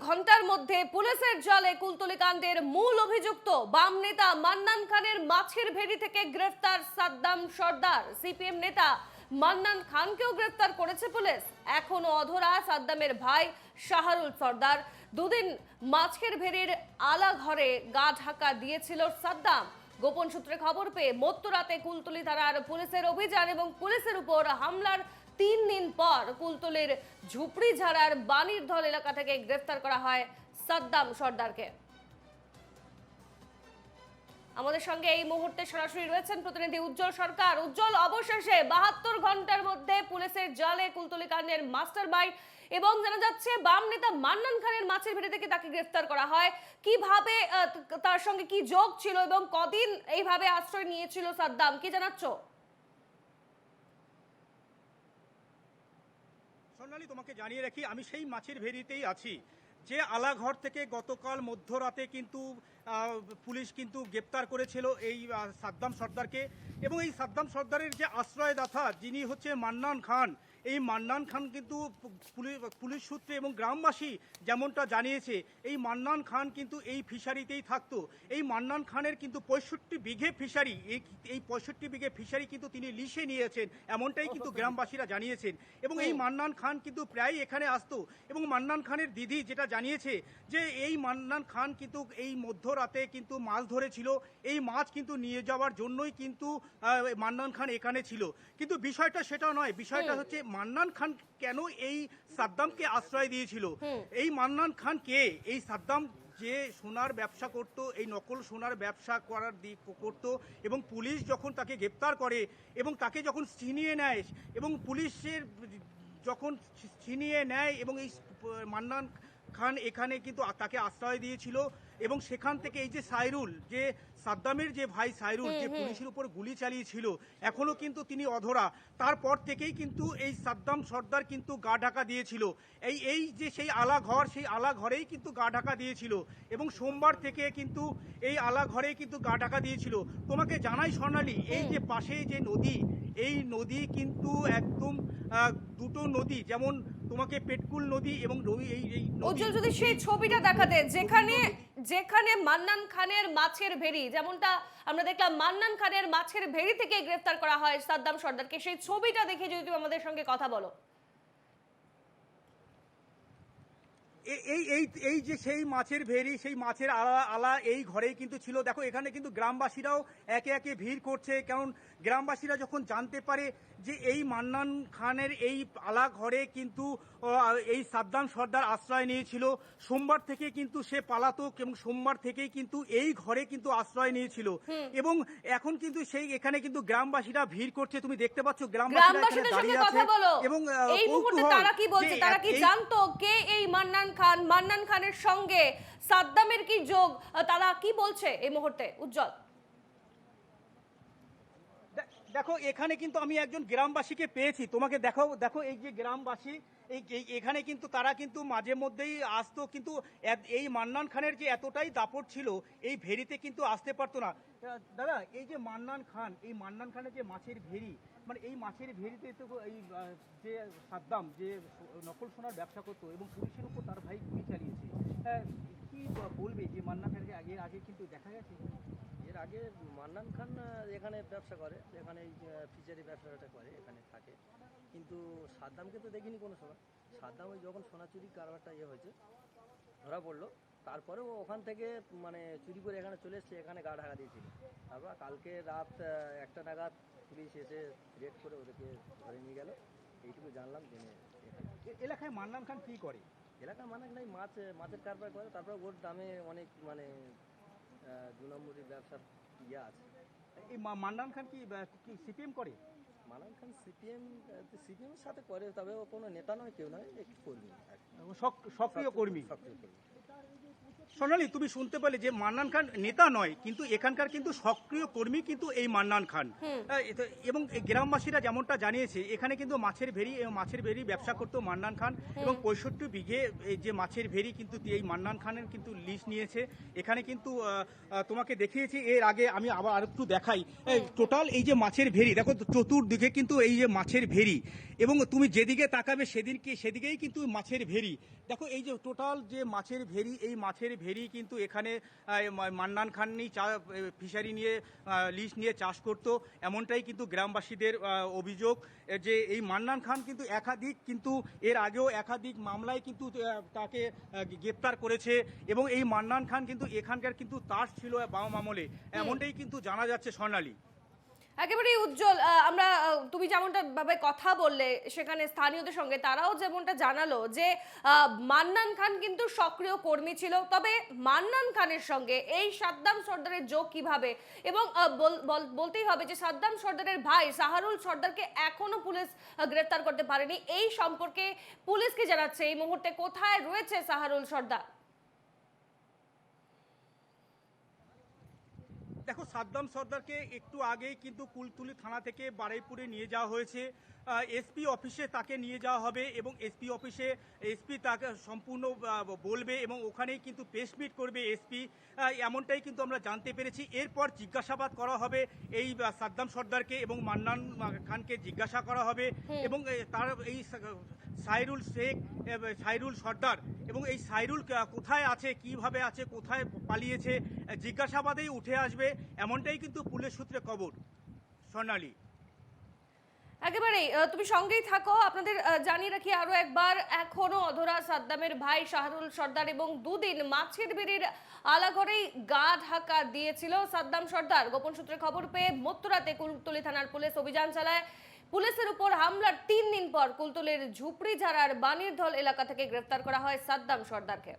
ঘন্টার মধ্যে পুলিশের জালে কুলতলি কাণ্ডের মূল অভিযুক্ত বাম নেতা মান্নান খানের মাছের ভেড়ি থেকে গ্রেফতার সাদ্দাম সর্দার। সিপিএম নেতা মান্নান খানকেও গ্রেফতার করেছে পুলিশ। এখনো অধরা সাদ্দামের ভাই শাহরুল সর্দার। দুদিন মাছের ভেড়ির আলা ঘরে গা ঢাকা দিয়েছিল সাদ্দাম। গোপন সূত্রে খবর পেয়ে মধ্যরাতে কুলতলি থানার পুলিশের অভিযান এবং পুলিশের উপর হামলার 3 দিন পর কুলতলির ঝুপড়িঝাড়ার বাণীরধল এলাকা থেকে গ্রেফতার করা হয় সাদ্দাম সর্দারকে। আমাদের সঙ্গে এই মুহূর্তে সরাসরি রয়েছেন প্রতিনিধি উজ্জ্বল সরকার। উজ্জ্বল, অবশেষে 72 ঘন্টার মধ্যে পুলিশের জালে কুলতলি কাণ্ডের মাস্টারমাইন্ড এবং জানা যাচ্ছে বাম নেতা মান্নান খানের মাছের ভেড়ি থেকে তাকে গ্রেফতার করা হয়। কিভাবে তার সঙ্গে কি যোগ ছিল এবং কদিন এইভাবে আশ্রয় নিয়েছিল সাদ্দাম, কি জানাচ্ছ? সোনালী, তোমাকে জানিয়ে রাখি, আমি সেই মাছের ভেড়িতেই আছি যে আলাঘর থেকে গতকাল মধ্যরাতে কিন্তু পুলিশ কিন্তু গ্রেপ্তার করেছিল এই সাদ্দাম সর্দারকে। এবং এই সাদ্দাম সর্দারের যে আশ্রয়দাতা যিনি হচ্ছে মান্নান খান, এই মান্নান খান কিন্তু পুলিশ সূত্রে এবং গ্রামবাসী যেমনটা জানিয়েছে, এই মান্নান খান কিন্তু এই ফিশারিতেই থাকতো। এই মান্নান খানের কিন্তু 65 বিঘে ফিশারি, এই 65 বিঘে ফিশারি কিন্তু তিনি লিসে নিয়েছেন, এমনটাই কিন্তু গ্রামবাসীরা জানিয়েছেন। এবং এই মান্নান খান কিন্তু প্রায় এখানে আসতো। এবং মান্নান খানের দিদি যেটা জানিয়েছে যে এই মান্নান খান কিন্তু এই মধ্যরাতে কিন্তু মাছ ধরেছিল, এই মাছ কিন্তু নিয়ে যাওয়ার জন্যই কিন্তু মান্নান খান এখানে ছিল। কিন্তু বিষয়টা সেটা নয়, বিষয়টা হচ্ছে মান্নান খান কেন এই সাদ্দামকে আশ্রয় দিয়েছিল। এই মান্নান খান কে? এই সাদ্দাম যে সোনার ব্যবসা করত, এই নকল সোনার ব্যবসা করার করত, এবং পুলিশ যখন তাকে গ্রেপ্তার করে এবং তাকে যখন ছিনিয়ে নেয় এবং পুলিশের যখন ছিনিয়ে নেয় এবং এই মান্নান খান এখানে কিন্তু তাকে আশ্রয় দিয়েছিল। এবং সেখান থেকে এই যে সাইরুল, যে সাদ্দামের যে ভাই সাইরুল, যে পুলিশের উপর গুলি চালিয়েছিল, এখনো কিন্তু তিনি অধরা। তারপর থেকেই কিন্তু এই সাদ্দাম সর্দার কিন্তু গা ঢাকা দিয়েছিল। এই যে সেই আলা ঘর, সেই আলা ঘরেই কিন্তু গা ঢাকা দিয়েছিল এবং সোমবার থেকে কিন্তু এই আলা ঘরেই কিন্তু গা ঢাকা দিয়েছিল। তোমাকে জানাই সোনালী, এই যে পাশে যে নদী, এই নদী কিন্তু একদম দুটো নদী, যেমন তোমাকে পেটকুল নদী এবং এই উজ্জ্বল, যদি সেই ছবিটা দেখাতে যেখানে মান্নান খানের মাছের ভেড়ি, যেমনটা আমরা দেখলাম মান্নান খানের মাছের ভেড়ি থেকে গ্রেফতার করা হয় সাদ্দাম সর্দারকে, সেই ছবিটা দেখে যদি তুমি আমাদের সঙ্গে কথা বলো। এই যে সেই মাছের ভেড়ি, সেই মাছের আলা এই ঘরেই কিন্তু ছিল। দেখো, এখানে কিন্তু গ্রামবাসীরাও একে একে ভিড় করছে, কারণ গ্রামবাসীরা যখন জানতে পারে যে এই মান্নান খানের এই আলা ঘরে কিন্তু এই সাদ্দাম সর্দার আশ্রয় নিয়েছিল, সোমবার থেকে কিন্তু সে পালাতক এবং সোমবার থেকেই কিন্তু এই ঘরে কিন্তু আশ্রয় নিয়েছিল। এবং এখন কিন্তু সেই এখানে কিন্তু গ্রামবাসীরা ভিড় করছে, তুমি দেখতে পাচ্ছ গ্রামবাসীরা এখানে দাঁড়িয়ে আছে। এবং এই মুহূর্তে তারা কি বলছে, তারা কি জানতো কে এই মান্নান খান, মান্নান খানের সঙ্গে সাদ্দামের কি যোগ, তারা কি বলছে এই মুহূর্তে? উজ্জ্বল, দেখো, এখানে কিন্তু আমি একজন গ্রামবাসীকে পেয়েছি, তোমাকে দেখো এই যে গ্রামবাসী, এখানে কিন্তু তারা কিন্তু মাঝে মধ্যেই আসতো, কিন্তু এই মান্নান খানের যে এতটাই দাপট ছিল, এই ভেড়িতে কিন্তু আসতে পারতো না। দাদা, এই যে মান্নান খান, এই মান্নান খানের যে মাছের ভেড়ি, মানে এই মাছের ভেড়িতে তো এই যে সাদ্দাম যে নকল সোনার ব্যবসা করতো এবং পুলিশের উপর তার ভাই গুলি চালিয়েছে, কি বলবে যে মান্নান খানকে আগে কিন্তু দেখা গেছে? এর আগে মান্নান খান এখানে ব্যবসা করে, এখানে ফিশারি ব্যবসাটা করে, এখানে থাকে। কিন্তু সাদ্দামকে তো দেখিনি কোনো সময়। সাদ্দাম ওই যখন সোনা চুরি কারবারটা হয়েছে, ধরা পড়লো, তারপরে ও ওখান থেকে মানে চুরি করে এখানে চলে এসছে, এখানে গা ঢাকা দিয়েছিল। তারপর কালকে রাত 1টা নাগাদ পুলিশ এসে রেড করে ওদেরকে ধরে নিয়ে গেল, এইটুকু জানলাম। জেনে এলাকায় মান্নান খান কি করে? এলাকার মান্নান খান মাছের কারবার করে, তারপরে ওর দামে অনেক মানে 2 নম্বরের ব্যবসার আছে। এই মান্নান খান কি সিপিএম করে? মান্নান খান সিপিএমের সাথে করে, তবে ও কোনো নেতা নয়, কেউ নয়, একটু কর্মী, সক্রিয় কর্মী। সোনালী, তুমি শুনতে পেলে যে মান্নান খান নেতা নয়, কিন্তু এখানকার কিন্তু সক্রিয় কর্মী কিন্তু এই মান্নান খান। এবং এই গ্রামবাসীরা যেমনটা জানিয়েছে, এখানে কিন্তু মাছের ভেরি ব্যবসা করতো মান্নান খান, এবং 65 বিঘে এই যে মাছের ভেরি কিন্তু এই মান্নান খানের কিন্তু লিস্ট নিয়েছে। এখানে কিন্তু তোমাকে দেখিয়েছি এর আগে, আমি আবার আরেকটু দেখাই। টোটাল এই যে মাছের ভেরি দেখো, চতুর্দিকে কিন্তু এই যে মাছের ভেরি, এবং তুমি যেদিকে তাকাবে সেদিকেই কিন্তু মাছের ভেরি। দেখো এই যে টোটাল যে মাছের ভেরি, এই মাছের ভেরি কিন্তু এখানে মান্নান খানই ফিশারি নিয়ে লিস্ট নিয়ে চাষ করত, এমনটাই কিন্তু গ্রামবাসীদের অভিযোগ যে এই মান্নান খান কিন্তু এর আগেও একাধিক মামলায় কিন্তু তাকে গ্রেপ্তার করেছে, এবং এই মান্নান খান কিন্তু এখানকার কিন্তু তাস ছিল বাম আমলে, এমনটাই কিন্তু জানা যাচ্ছে স্বর্ণালী। একেবারেই উজ্জ্বল, আমরা তুমি যেমনটা ভাবে কথা বললে, সেখানে স্থানীয়দের সঙ্গে তারাও যেমনটা জানালো যে মান্নান খান কিন্তু সক্রিয় কর্মী ছিল। তবে মান্নান খানের সঙ্গে এই সাদ্দাম সর্দারের যোগ কিভাবে, এবং বলতেই হবে যে সাদ্দাম সর্দারের ভাই সাহারুল সর্দারকে এখনো পুলিশ গ্রেফতার করতে পারেনি। এই সম্পর্কে পুলিশ কি জানাচ্ছে, এই মুহূর্তে কোথায় রয়েছে সাহারুল সর্দার? দেখো, সাদ্দাম সর্দারকে একটু আগেই কিন্তু কুলতলি থানা থেকে বারুইপুরে নিয়ে যাওয়া হয়েছে। এসপি অফিসে তাকে নিয়ে যাওয়া হবে, এবং এসপি তাকে সম্পূর্ণ বলবে, এবং ওখানেই কিন্তু প্রেস মিট করবে এসপি, এমনটাই কিন্তু আমরা জানতে পেরেছি। এরপর জিজ্ঞাসাবাদ করা হবে এই সাদ্দাম সর্দারকে, এবং মান্নান খানকে জিজ্ঞাসা করা হবে, এবং তার এই সাইরুল সর্দার, এবং এই সাইরুল কোথায় আছে, কিভাবে আছে, কোথায় পালিয়েছে, জিজ্ঞাসাবাদেই উঠে আসবে, এমনটাই কিন্তু পুলিশ সূত্রে খবর। স্বর্ণালী, একেবারেই তুমি সঙ্গেই থাকো। আপনাদের জানিয়ে রাখি আরো একবার, এখনো অধরা সাদ্দামের ভাই শাহরুল সর্দার, এবং দুদিন মাছের বেড়ির আলাঘরেই গা ঢাকা দিয়েছিল সাদ্দাম সর্দার। গোপন সূত্রে খবর পেয়ে মধ্যরাতে কুলতলি থানার পুলিশ অভিযান চালায়। পুলিশের উপর হামলার 3 দিন পর কুলতলির ঝুপড়িঝাড়ার বানিরধল এলাকা থেকে গ্রেফতার করা হয় সাদ্দাম সর্দারকে।